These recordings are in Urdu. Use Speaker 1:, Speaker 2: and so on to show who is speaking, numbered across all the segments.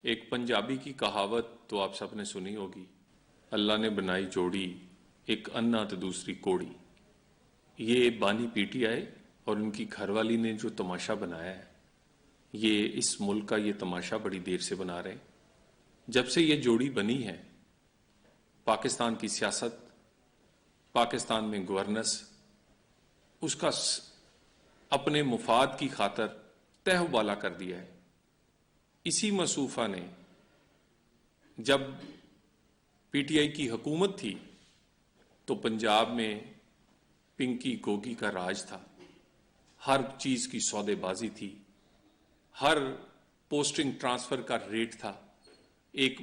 Speaker 1: ایک پنجابی کی کہاوت تو آپ سب نے سنی ہوگی، اللہ نے بنائی جوڑی، ایک انا تو دوسری کوڑی۔ یہ بانی پی ٹی آئی اور ان کی گھر والی نے جو تماشا بنایا ہے، یہ اس ملک کا یہ تماشا بڑی دیر سے بنا رہے ہیں۔ جب سے یہ جوڑی بنی ہے، پاکستان کی سیاست، پاکستان میں گورننس، اس کا اپنے مفاد کی خاطر تہ و بالا کر دیا ہے۔ اسی مصوفہ نے جب پی ٹی آئی کی حکومت تھی تو پنجاب میں پنکی گوگی کا راج تھا، ہر چیز کی سودے بازی تھی، ہر پوسٹنگ ٹرانسفر کا ریٹ تھا، ایک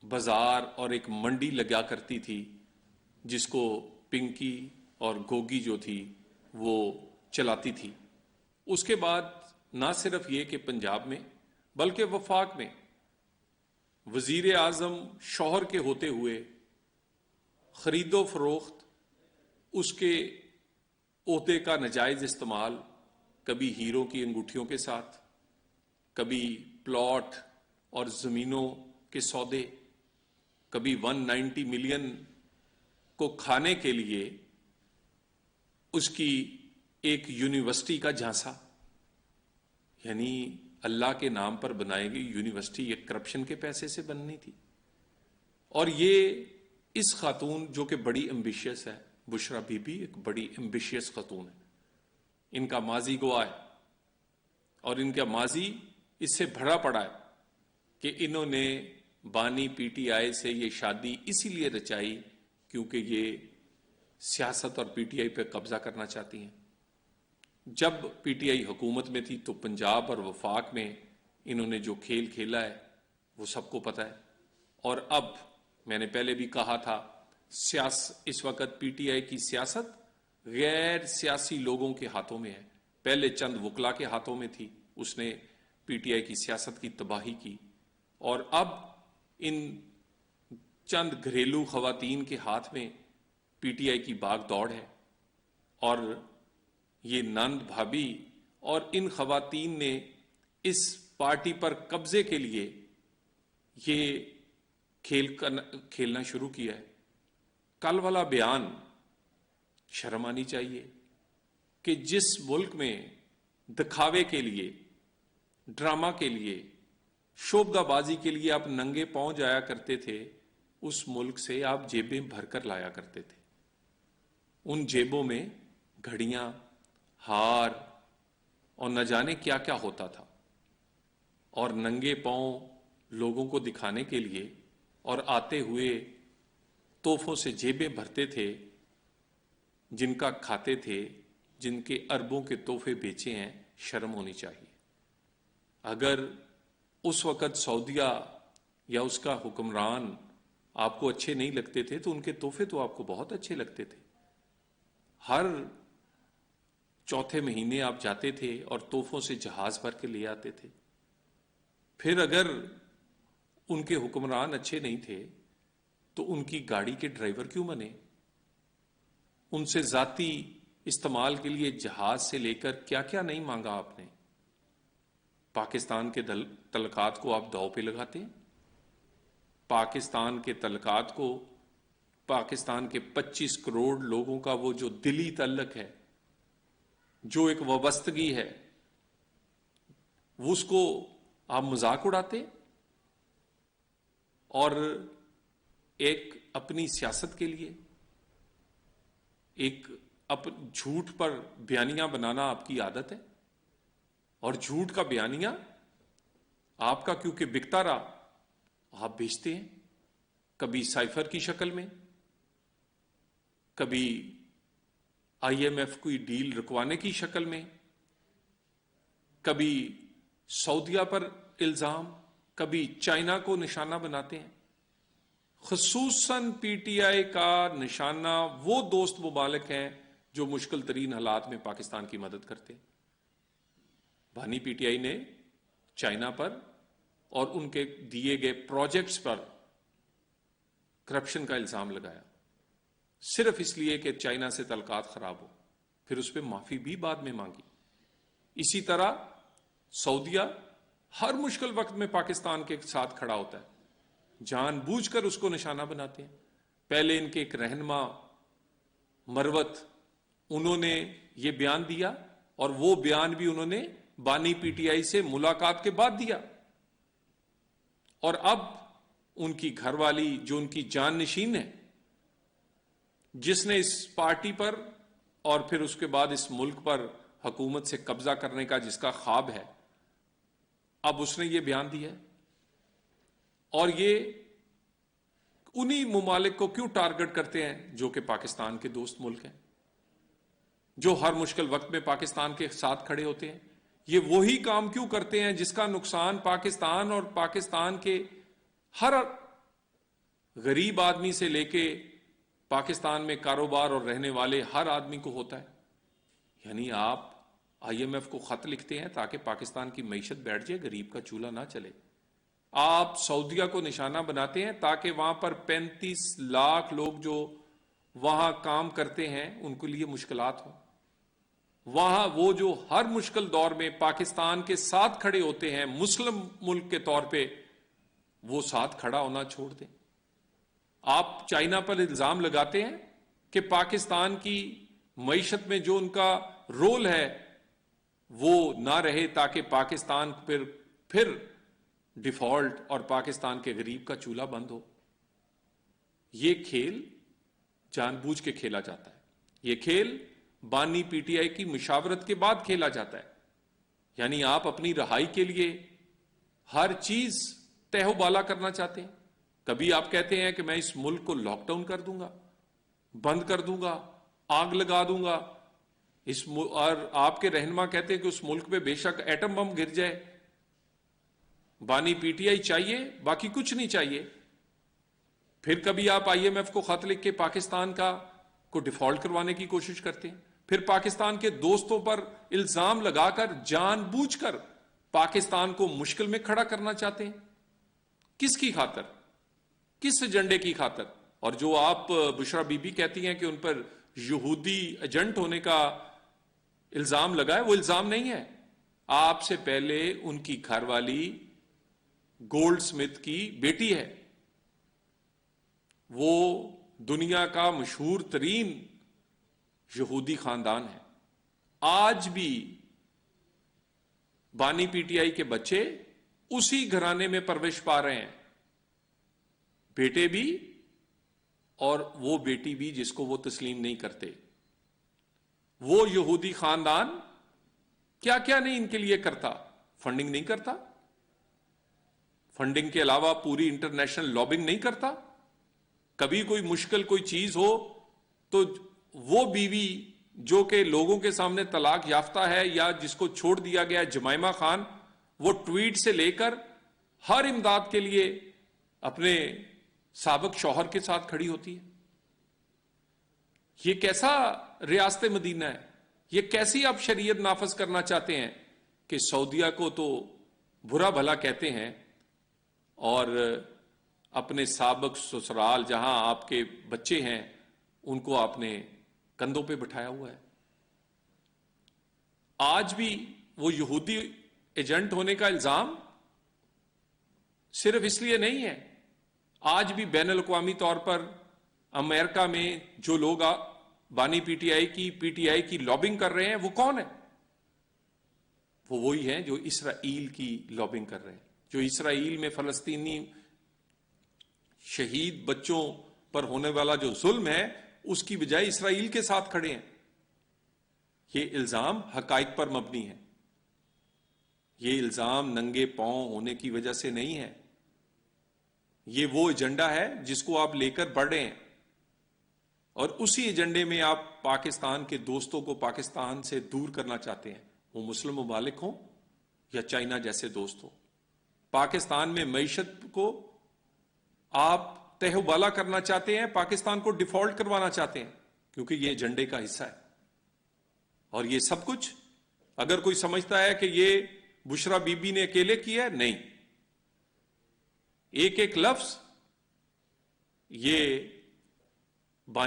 Speaker 1: بازار اور ایک منڈی لگا کرتی تھی جس کو پنکی اور گوگی جو تھی وہ چلاتی تھی۔ اس کے بعد نہ صرف یہ کہ پنجاب میں بلکہ وفاق میں وزیر اعظم شوہر کے ہوتے ہوئے خرید و فروخت، اس کے عہدے کا ناجائز استعمال، کبھی ہیروں کی انگوٹھیوں کے ساتھ، کبھی پلاٹ اور زمینوں کے سودے، کبھی 190 ملین کو کھانے کے لیے اس کی ایک یونیورسٹی کا جھانسا، یعنی اللہ کے نام پر بنائی گئی یونیورسٹی ایک کرپشن کے پیسے سے بننی تھی۔ اور یہ اس خاتون جو کہ بڑی ایمبیشیس ہے، بشرا بی بی ایک بڑی ایمبیشیس خاتون ہے، ان کا ماضی گواہ ہے اور ان کا ماضی اس سے بھرا پڑا ہے کہ انہوں نے بانی پی ٹی آئی سے یہ شادی اسی لیے رچائی کیونکہ یہ سیاست اور پی ٹی آئی پہ قبضہ کرنا چاہتی ہیں۔ جب پی ٹی آئی حکومت میں تھی تو پنجاب اور وفاق میں انہوں نے جو کھیل کھیلا ہے وہ سب کو پتہ ہے۔ اور اب میں نے پہلے بھی کہا تھا، اس وقت پی ٹی آئی کی سیاست غیر سیاسی لوگوں کے ہاتھوں میں ہے۔ پہلے چند وکلا کے ہاتھوں میں تھی، اس نے پی ٹی آئی کی سیاست کی تباہی کی، اور اب ان چند گھریلو خواتین کے ہاتھ میں پی ٹی آئی کی باغ دوڑ ہے۔ اور یہ نند بھابھی اور ان خواتین نے اس پارٹی پر قبضے کے لیے یہ کھیل کھیلنا شروع کیا ہے۔ کل والا بیان شرم آنی چاہیے کہ جس ملک میں دکھاوے کے لیے، ڈرامہ کے لیے، شوبدہ بازی کے لیے آپ ننگے پاؤں جایا کرتے تھے، اس ملک سے آپ جیبیں بھر کر لایا کرتے تھے۔ ان جیبوں میں گھڑیاں، ہار اور نہ جانے کیا کیا ہوتا تھا، اور ننگے پاؤں لوگوں کو دکھانے کے لیے اور آتے ہوئے تحفوں سے جیبیں بھرتے تھے، جن کا کھاتے تھے، جن کے اربوں کے تحفے بیچے ہیں۔ شرم ہونی چاہیے۔ اگر اس وقت سعودیہ یا اس کا حکمران آپ کو اچھے نہیں لگتے تھے تو ان کے تحفے تو آپ کو بہت اچھے لگتے تھے۔ ہر چوتھے مہینے آپ جاتے تھے اور تحفوں سے جہاز بھر کے لے آتے تھے۔ پھر اگر ان کے حکمران اچھے نہیں تھے تو ان کی گاڑی کے ڈرائیور کیوں بنے؟ ان سے ذاتی استعمال کے لیے جہاز سے لے کر کیا کیا نہیں مانگا آپ نے؟ پاکستان کے تعلقات کو آپ داؤ پہ لگاتے ہیں۔ پاکستان کے تعلقات کو، پاکستان کے 25 کروڑ لوگوں کا وہ جو دلی تعلق ہے، جو ایک وابستگی ہے، اس کو آپ مذاق اڑاتے اور ایک اپنی سیاست کے لیے ایک جھوٹ پر بیانیاں بنانا آپ کی عادت ہے، اور جھوٹ کا بیانیہ آپ کا کیونکہ بکتا رہا، آپ بیچتے ہیں، کبھی سائفر کی شکل میں، کبھی آئی ایم ایف کوئی ڈیل رکوانے کی شکل میں، کبھی سعودیہ پر الزام، کبھی چائنا کو نشانہ بناتے ہیں۔ خصوصاً پی ٹی آئی کا نشانہ وہ دوست ممالک ہیں جو مشکل ترین حالات میں پاکستان کی مدد کرتے ہیں۔ بانی پی ٹی آئی نے چائنا پر اور ان کے دیے گئے پروجیکٹس پر کرپشن کا الزام لگایا، صرف اس لیے کہ چائنا سے تعلقات خراب ہو، پھر اس پہ معافی بھی بعد میں مانگی۔ اسی طرح سعودیہ ہر مشکل وقت میں پاکستان کے ساتھ کھڑا ہوتا ہے، جان بوجھ کر اس کو نشانہ بناتے ہیں. پہلے ان کے ایک رہنما مروت، انہوں نے یہ بیان دیا، اور وہ بیان بھی انہوں نے بانی پی ٹی آئی سے ملاقات کے بعد دیا. اور اب ان کی گھر والی جو ان کی جان نشین ہے، جس نے اس پارٹی پر اور پھر اس کے بعد اس ملک پر حکومت سے قبضہ کرنے کا جس کا خواب ہے، اب اس نے یہ بیان دیا ہے. اور یہ انہی ممالک کو کیوں ٹارگٹ کرتے ہیں جو کہ پاکستان کے دوست ملک ہیں، جو ہر مشکل وقت میں پاکستان کے ساتھ کھڑے ہوتے ہیں. یہ وہی کام کیوں کرتے ہیں جس کا نقصان پاکستان اور پاکستان کے ہر غریب آدمی سے لے کے پاکستان میں کاروبار اور رہنے والے ہر آدمی کو ہوتا ہے. یعنی آپ آئی ایم ایف کو خط لکھتے ہیں تاکہ پاکستان کی معیشت بیٹھ جائے، غریب کا چولہا نہ چلے. آپ سعودیہ کو نشانہ بناتے ہیں تاکہ وہاں پر 35 لاکھ لوگ جو وہاں کام کرتے ہیں ان کے لیے مشکلات ہوں. وہاں وہ جو ہر مشکل دور میں پاکستان کے ساتھ کھڑے ہوتے ہیں مسلم ملک کے طور پہ، وہ ساتھ کھڑا ہونا چھوڑ دیں. آپ چائنا پر الزام لگاتے ہیں کہ پاکستان کی معیشت میں جو ان کا رول ہے وہ نہ رہے تاکہ پاکستان پھر ڈیفالٹ اور پاکستان کے غریب کا چولہا بند ہو. یہ کھیل جان بوجھ کے کھیلا جاتا ہے. یہ کھیل بانی پی ٹی آئی کی مشاورت کے بعد کھیلا جاتا ہے. یعنی آپ اپنی رہائی کے لیے ہر چیز تہو بالا کرنا چاہتے ہیں. کبھی آپ کہتے ہیں کہ میں اس ملک کو لاک ڈاؤن کر دوں گا، بند کر دوں گا، آگ لگا دوں گا. اور آپ کے رہنما کہتے ہیں کہ اس ملک پہ بے شک ایٹم بم گر جائے، بانی پی ٹی آئی چاہیے، باقی کچھ نہیں چاہیے. پھر کبھی آپ آئی ایم ایف کو خط لکھ کے پاکستان کو ڈیفالٹ کروانے کی کوشش کرتے ہیں. پھر پاکستان کے دوستوں پر الزام لگا کر جان بوجھ کر پاکستان کو مشکل میں کھڑا کرنا چاہتے ہیں. کس کی خاطر؟ کس ایجنڈے کی خاطر؟ اور جو آپ بشرا بی بی کہتی ہیں کہ ان پر یہودی ایجنٹ ہونے کا الزام لگا ہے، وہ الزام نہیں ہے. آپ سے پہلے ان کی گھر والی گولڈ سمتھ کی بیٹی ہے. وہ دنیا کا مشہور ترین یہودی خاندان ہے. آج بھی بانی پی ٹی آئی کے بچے اسی گھرانے میں پرورش پا رہے ہیں، بیٹے بھی اور وہ بیٹی بھی جس کو وہ تسلیم نہیں کرتے. وہ یہودی خاندان کیا کیا نہیں ان کے لیے کرتا. فنڈنگ نہیں کرتا، فنڈنگ کے علاوہ پوری انٹرنیشنل لابنگ نہیں کرتا. کبھی کوئی مشکل کوئی چیز ہو تو وہ بیوی جو کہ لوگوں کے سامنے طلاق یافتہ ہے یا جس کو چھوڑ دیا گیا جمائمہ خان، وہ ٹویٹ سے لے کر ہر امداد کے لیے اپنے سابق شوہر کے ساتھ کھڑی ہوتی ہے. یہ کیسا ریاست مدینہ ہے؟ یہ کیسی آپ شریعت نافذ کرنا چاہتے ہیں کہ سعودیہ کو تو برا بھلا کہتے ہیں اور اپنے سابق سسرال جہاں آپ کے بچے ہیں ان کو آپ نے کندھوں پہ بٹھایا ہوا ہے. آج بھی وہ یہودی ایجنٹ ہونے کا الزام صرف اس لیے نہیں ہے. آج بھی بین الاقوامی طور پر امریکہ میں جو لوگ بانی پی ٹی آئی کی لابنگ کر رہے ہیں وہ کون ہے؟ وہ وہی ہیں جو اسرائیل کی لابنگ کر رہے ہیں، جو اسرائیل میں فلسطینی شہید بچوں پر ہونے والا جو ظلم ہے اس کی بجائے اسرائیل کے ساتھ کھڑے ہیں. یہ الزام حقائق پر مبنی ہے. یہ الزام ننگے پاؤں ہونے کی وجہ سے نہیں ہے. یہ وہ ایجنڈا ہے جس کو آپ لے کر بڑھ رہے ہیں، اور اسی ایجنڈے میں آپ پاکستان کے دوستوں کو پاکستان سے دور کرنا چاہتے ہیں، وہ مسلم ممالک ہوں یا چائنا جیسے دوست ہوں. پاکستان میں معیشت کو آپ تہو بالا کرنا چاہتے ہیں، پاکستان کو ڈیفالٹ کروانا چاہتے ہیں، کیونکہ یہ ایجنڈے کا حصہ ہے. اور یہ سب کچھ اگر کوئی سمجھتا ہے کہ یہ بشرا بی بی نے اکیلے کیا ہے، نہیں. ایک ایک لفظ یہ